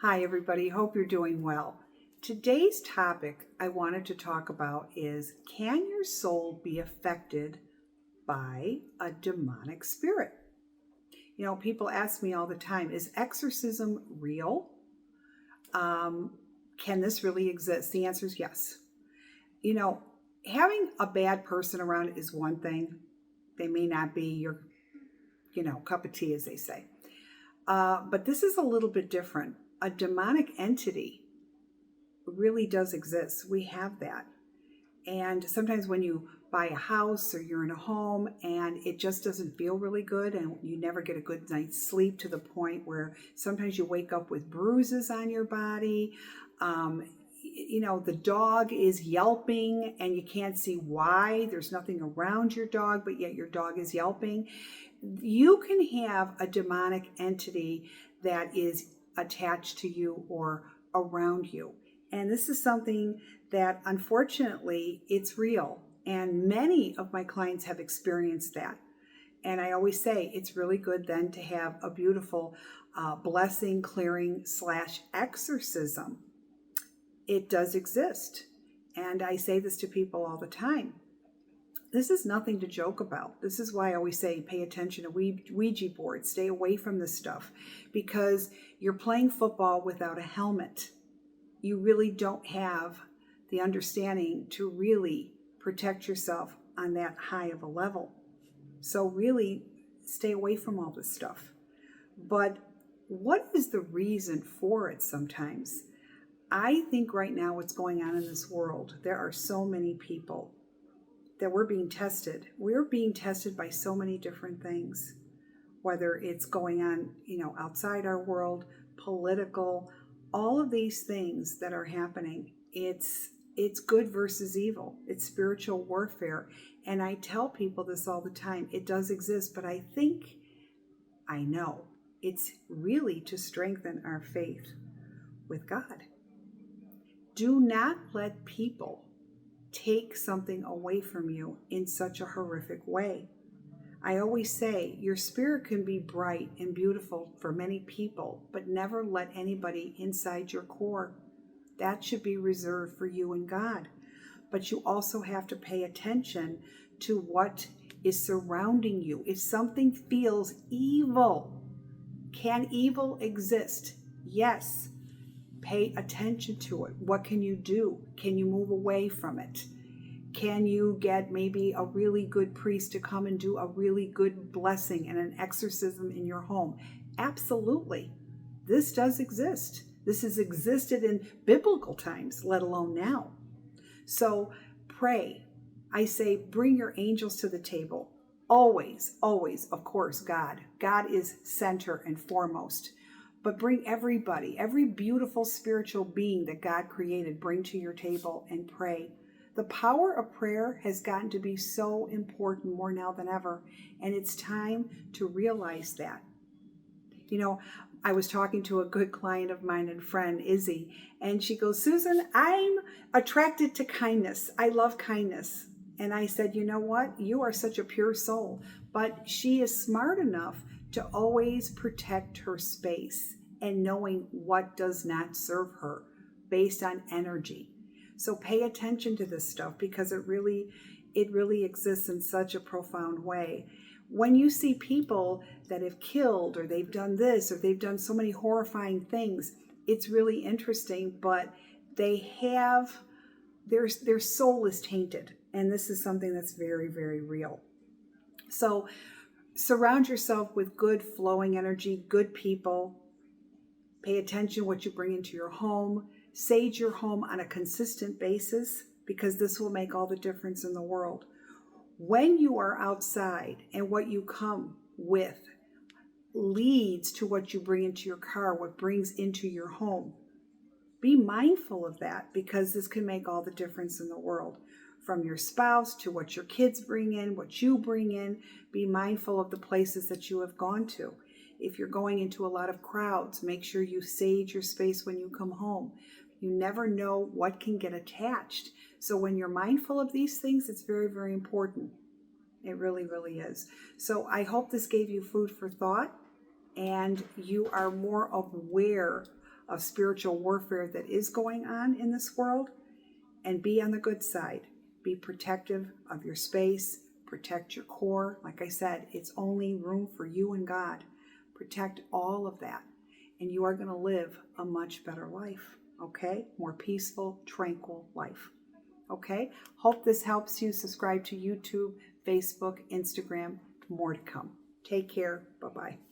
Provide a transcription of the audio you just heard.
Hi, everybody. Hope you're doing well. Today's topic I wanted to talk about is, can your soul be affected by a demonic spirit? People ask me all the time, is exorcism real? Can this really exist? The answer is yes. You know, Having a bad person around is one thing. They may not be your, cup of tea, as they say. But this is a little bit different. A demonic entity really does exist. We have that. And sometimes when you buy a house or you're in a home and it just doesn't feel really good and you never get a good night's sleep, to the point where sometimes you wake up with bruises on your body. The dog is yelping and you can't see why. There's nothing around your dog, but yet your dog is yelping. You can have a demonic entity that is attached to you or around you. And this is something that, unfortunately, it's real. And many of my clients have experienced that. And I always say it's really good then to have a beautiful blessing, clearing / exorcism. It does exist. And I say this to people all the time. This is nothing to joke about. This is why I always say pay attention to Ouija boards. Stay away from this stuff, because you're playing football without a helmet. You really don't have the understanding to really protect yourself on that high of a level. So really stay away from all this stuff. But what is the reason for it sometimes? I think right now what's going on in this world, there are so many people that we're being tested. We're being tested by so many different things, whether it's going on, outside our world, political, all of these things that are happening. It's good versus evil. It's spiritual warfare. And I tell people this all the time. It does exist, but I know it's really to strengthen our faith with God. Do not let people take something away from you in such a horrific way. I always say your spirit can be bright and beautiful for many people, but never let anybody inside your core. That should be reserved for you and God. But you also have to pay attention to what is surrounding you. If something feels evil, can evil exist? Yes. Pay attention to it. What can you do? Can you move away from it? Can you get maybe a really good priest to come and do a really good blessing and an exorcism in your home? Absolutely. This does exist. This has existed in biblical times, let alone now. So pray. I say bring your angels to the table. Always, always, of course, God. God is center and foremost. But bring everybody, every beautiful spiritual being that God created, bring to your table and pray. The power of prayer has gotten to be so important more now than ever, and it's time to realize that. I was talking to a good client of mine and friend, Izzy, and she goes, Susan, I'm attracted to kindness. I love kindness. And I said, you know what? You are such a pure soul. But she is smart enough to always protect her space and knowing what does not serve her based on energy. So pay attention to this stuff, because it really exists in such a profound way. When you see people that have killed, or they've done this, or they've done so many horrifying things, it's really interesting, but they have, their soul is tainted. And this is something that's very, very real. So surround yourself with good flowing energy, good people. Pay attention what you bring into your home. Sage your home on a consistent basis, because this will make all the difference in the world. When you are outside and what you come with leads to what you bring into your car, what brings into your home, be mindful of that, because this can make all the difference in the world. From your spouse to what your kids bring in, what you bring in, be mindful of the places that you have gone to. If you're going into a lot of crowds, make sure you sage your space when you come home. You never know what can get attached. So when you're mindful of these things, it's very, very important. It really, really is. So I hope this gave you food for thought, and you are more aware of spiritual warfare that is going on in this world, and be on the good side. Be protective of your space. Protect your core. Like I said, it's only room for you and God. Protect all of that, and you are going to live a much better life, okay? More peaceful, tranquil life, okay? Hope this helps you. Subscribe to YouTube, Facebook, Instagram. More to come. Take care. Bye-bye.